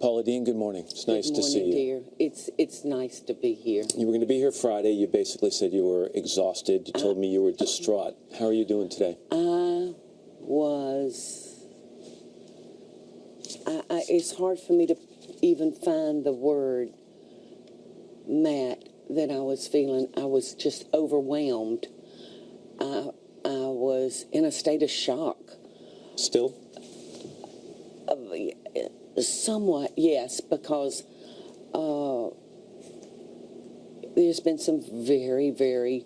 Paula Deen, good morning. It's nice to see you. Good morning, dear. It's nice to be here. You were going to be here Friday. You basically said you were exhausted. You told me you were distraught. How are you doing today? It's hard for me to even find the word, Matt, that I was feeling. I was just overwhelmed. I was in a state of shock. Still? Somewhat, yes, because there's been some very, very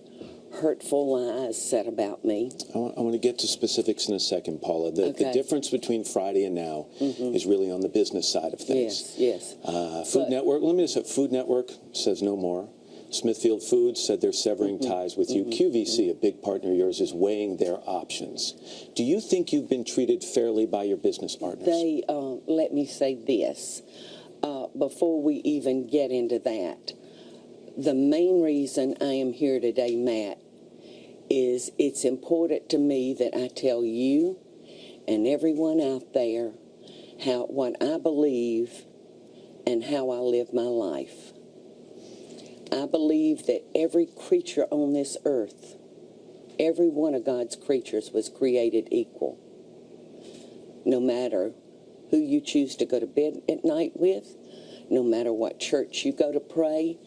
hurtful lies said about me. I want to get to specifics in a second, Paula. The difference between Friday and now is really on the business side of things. Yes. Food Network, let me just say, Food Network says no more. Smithfield Foods said they're severing ties with you. QVC, a big partner of yours, is weighing their options. Do you think you've been treated fairly by your business partners? They, let me say this, before we even get into that. The main reason I am here today, Matt, is it's important to me that I tell you and everyone out there what I believe and how I live my life. I believe that every creature on this earth, every one of God's creatures was created equal. No matter who you choose to go to bed at night with, no matter what church you go to pray,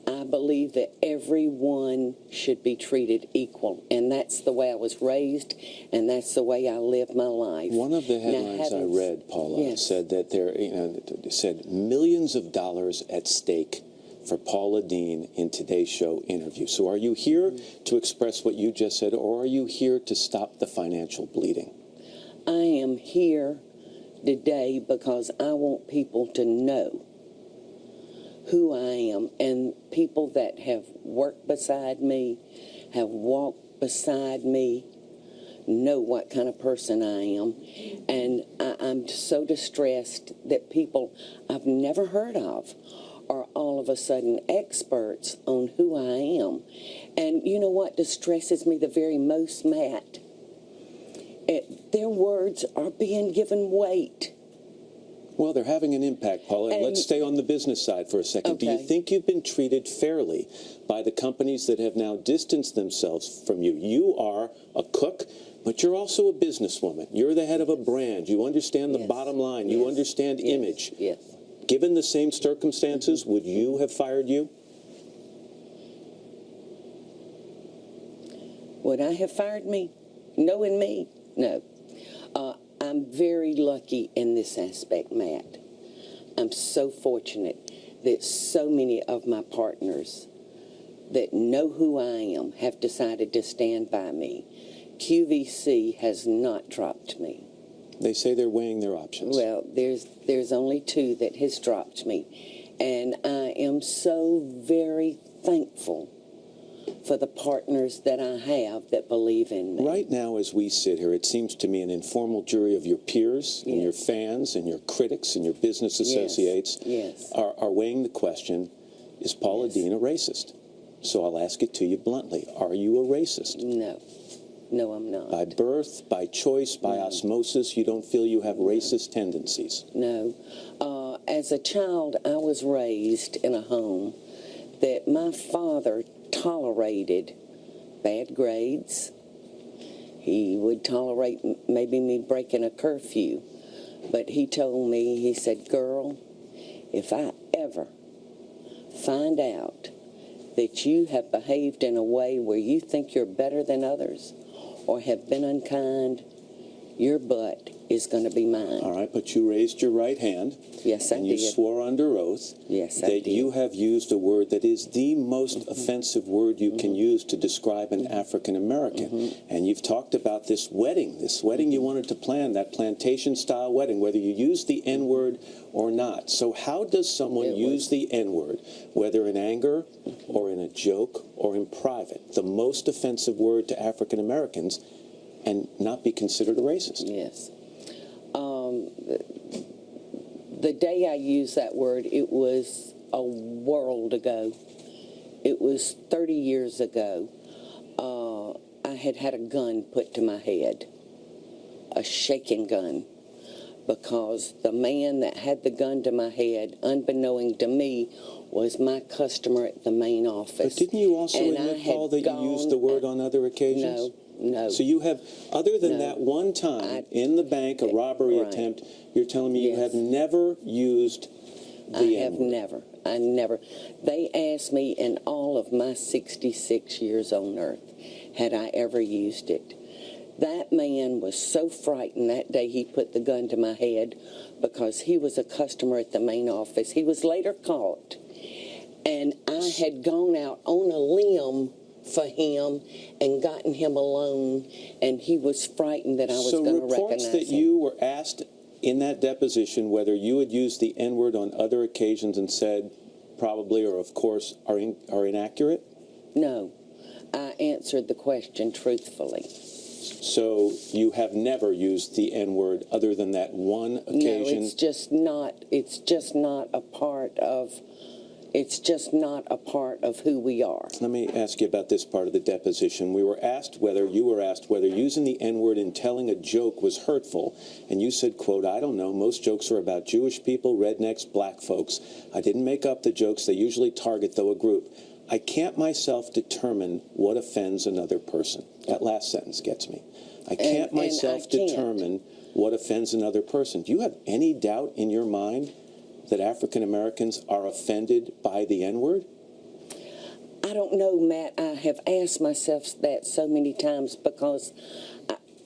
I believe that everyone should be treated equal. And that's the way I was raised, and that's the way I live my life. One of the headlines I read, Paula, said that there, said millions of dollars at stake for Paula Deen in today's show interview. So are you here to express what you just said, or are you here to stop the financial bleeding? I am here today because I want people to know who I am, and people that have worked beside me, have walked beside me, know what kind of person I am. And I'm so distressed that people I've never heard of are all of a sudden experts on who I am. And you know what distresses me the very most, Matt? Their words are being given weight. Well, they're having an impact, Paula. Let's stay on the business side for a second. Okay. Do you think you've been treated fairly by the companies that have now distanced themselves from you? You are a cook, but you're also a businesswoman. You're the head of a brand. You understand the bottom line. You understand image. Yes. Given the same circumstances, would you have fired you? Would I have fired me? Knowing me? No. I'm very lucky in this aspect, Matt. I'm so fortunate that so many of my partners that know who I am have decided to stand by me. QVC has not dropped me. They say they're weighing their options. Well, there's only two that has dropped me. And I am so very thankful for the partners that I have that believe in me. Right now, as we sit here, it seems to me an informal jury of your peers and your fans and your critics and your business associates are weighing the question, is Paula Deen a racist? So I'll ask it to you bluntly. Are you a racist? No. No, I'm not. By birth, by choice, by osmosis, you don't feel you have racist tendencies? No. As a child, I was raised in a home that my father tolerated bad grades. He would tolerate maybe me breaking a curfew. But he told me, he said, girl, if I ever find out that you have behaved in a way where you think you're better than others or have been unkind, your butt is going to be mine. All right, but you raised your right hand. Yes, I did. And you swore under oath that you have used a word that is the most offensive word you can use to describe an African American. And you've talked about this wedding you wanted to plan, that plantation-style wedding, whether you use the N-word or not. So how does someone use the N-word, whether in anger or in a joke or in private, the most offensive word to African Americans, and not be considered a racist? Yes. The day I used that word, it was a world ago. It was 30 years ago. I had had a gun put to my head, a shaking gun. because the man that had the gun to my head, unbeknown to me, was my customer at the main office. But didn't you also And admit, I had Paul, that you used the word on other occasions? No. So you have, other than No. that one time in the bank, a robbery Right. attempt, you're telling me you Yes. have never used the I have N-word. never. They asked me in all of my 66 years on earth, had I ever used it. That man was so frightened that day he put the gun to my head because he was a customer at the main office. He was later caught. And I had gone out on a limb for him and gotten him alone, and he was frightened that I was going to recognize him. So reports that you were asked in that deposition whether you had used the N-word on other occasions and said probably or of course are inaccurate? No. I answered the question truthfully. So you have never used the N-word other than that one occasion? No, it's just not a part of who we are. Let me ask you about this part of the deposition. You were asked whether using the N-word in telling a joke was hurtful, and you said, quote, "I don't know, most jokes are about Jewish people, rednecks, black folks. I didn't make up the jokes. They usually target, though, a group. I can't myself determine what offends another person." That last sentence gets me. I can't myself determine what offends another person. Do you have any doubt in your mind that African Americans are offended by the N-word? I don't know, Matt. I have asked myself that so many times because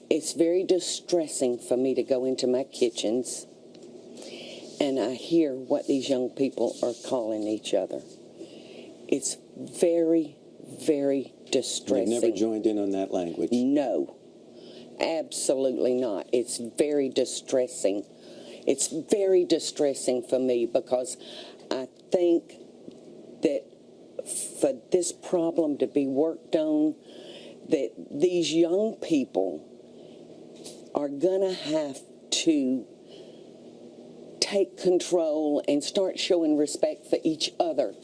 it's very distressing for me to go into my kitchens and I hear what these young people are calling each other. It's very, very distressing. You've never joined in on that language? No, absolutely not. It's very distressing. It's very distressing for me because I think that for this problem to be worked on, that these young people are going to have to take control and start showing respect for each other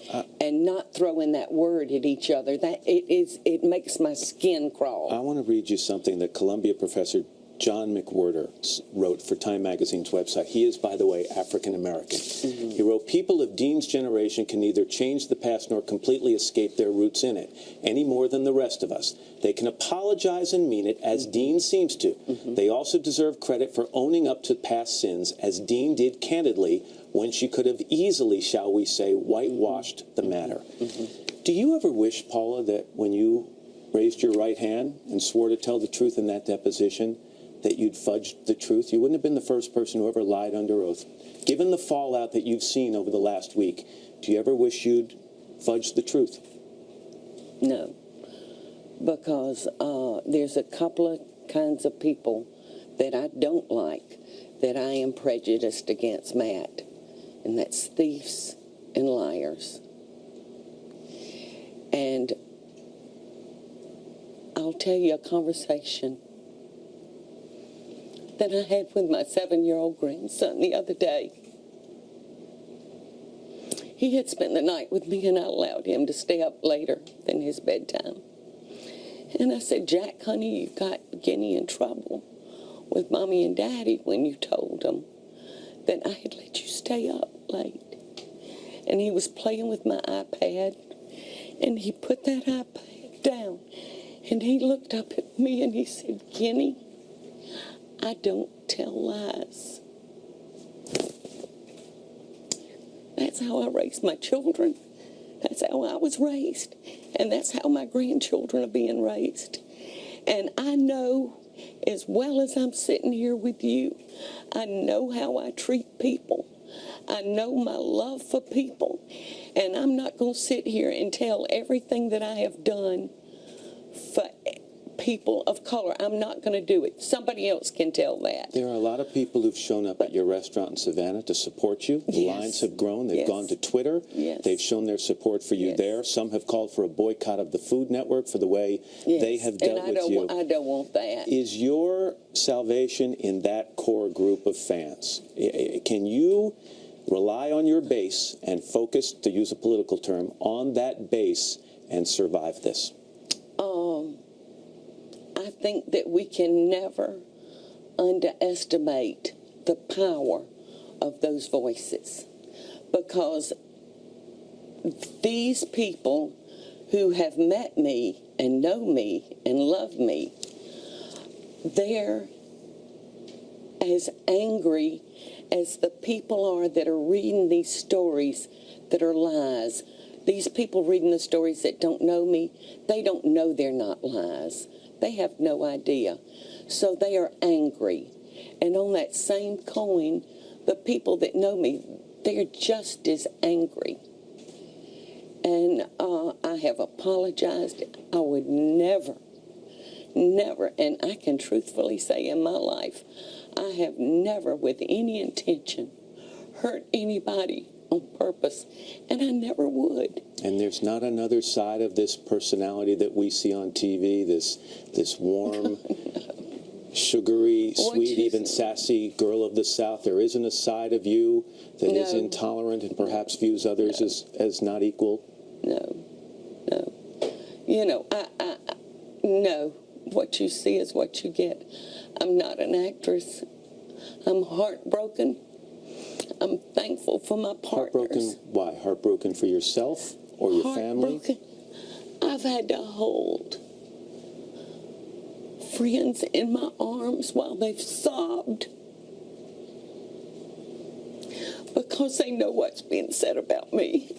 and not throwing that word at each other. It makes my skin crawl. I want to read you something that Columbia professor John McWhorter wrote for Time Magazine's website. He is, by the way, African American. Mm-hmm. He wrote, "People of Dean's generation can neither change the past nor completely escape their roots in it, any more than the rest of us. They can apologize and mean it, as Dean seems to. Mm-hmm. They also deserve credit for owning up to past sins, as Dean did candidly, when she could have easily, shall we say, whitewashed the matter." Mm-hmm. Do you ever wish, Paula, that when you raised your right hand and swore to tell the truth in that deposition, that you'd fudged the truth? You wouldn't have been the first person who ever lied under oath. Given the fallout that you've seen over the last week, do you ever wish you'd fudged the truth? No, because there's a couple of kinds of people that I don't like, that I am prejudiced against, Matt, and that's thieves and liars. And I'll tell you a conversation that I had with my 7-year-old grandson the other day. He had spent the night with me and I allowed him to stay up later than his bedtime. And I said, "Jack, honey, you got Guinea in trouble with Mommy and Daddy when you told them that I had let you stay up late." And he was playing with my iPad and he put that iPad down and he looked up at me and he said, "Guinea, I don't tell lies." That's how I raised my children. That's how I was raised. And that's how my grandchildren are being raised. And I know, as well as I'm sitting here with you, I know how I treat people. I know my love for people. And I'm not going to sit here and tell everything that I have done for people of color. I'm not going to do it. Somebody else can tell that. There are a lot of people who've shown up at your restaurant in Savannah to support you. The lines have grown. They've gone to Twitter. They've shown their support for you there. Some have called for a boycott of the Food Network for the way they have dealt with you. I don't want that. Is your salvation in that core group of fans? Can you rely on your base and focus, to use a political term, on that base and survive this? I think that we can never underestimate the power of those voices, because these people who have met me and know me and love me, they're as angry as the people are that are reading these stories that are lies. These people reading the stories that don't know me, they don't know they're not lies. They have no idea. So they are angry. And on that same coin, the people that know me, they're just as angry. And I have apologized. I would never, and I can truthfully say in my life, I have never with any intention hurt anybody on purpose, and I never would. And there's not another side of this personality that we see on TV, this warm, sugary, sweet, even sassy girl of the South. There isn't a side of you that is intolerant and perhaps views others as not equal? No. You know, no. What you see is what you get. I'm not an actress. I'm heartbroken. I'm thankful for my partners. Heartbroken? Why? Heartbroken for yourself or your family? I've had to hold friends in my arms while they've sobbed because they know what's being said about me.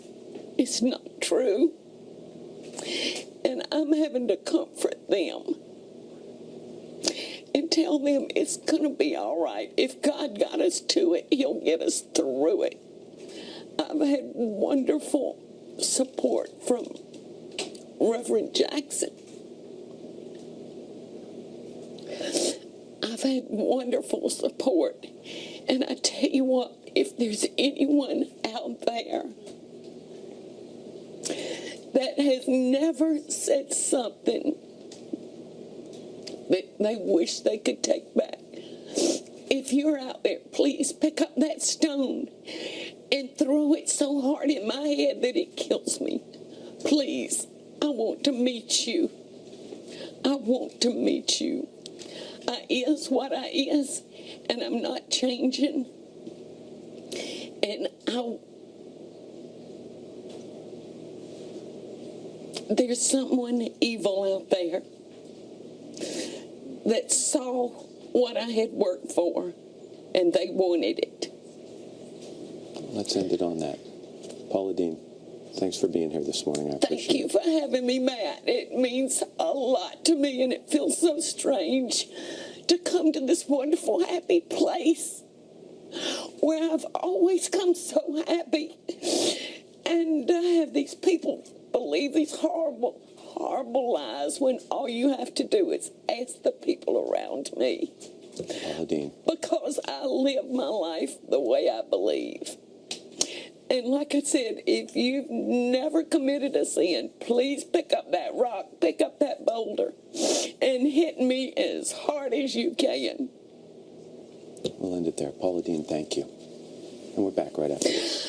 It's not true. And I'm having to comfort them and tell them it's going to be all right. If God got us to it, He'll get us through it. I've had wonderful support from Reverend Jackson. I've had wonderful support. And I tell you what, if there's anyone out there that has never said something that they wish they could take back, if you're out there, please pick up that stone and throw it so hard in my head that it kills me. Please, I want to meet you. I want to meet you. I is what I is, and I'm not changing. And there's someone evil out there that saw what I had worked for, and they wanted it. Let's end it on that. Paula Deen, thanks for being here this morning. I appreciate it. Thank you for having me, Matt. It means a lot to me, and it feels so strange to come to this wonderful, happy place where I've always come so happy, and I have these people believe these horrible, horrible lies when all you have to do is ask the people around me. Paula Deen. Because I live my life the way I believe. And like I said, if you've never committed a sin, please pick up that rock, pick up that boulder, and hit me as hard as you can. We'll end it there. Paula Deen, thank you. And we're back right after this.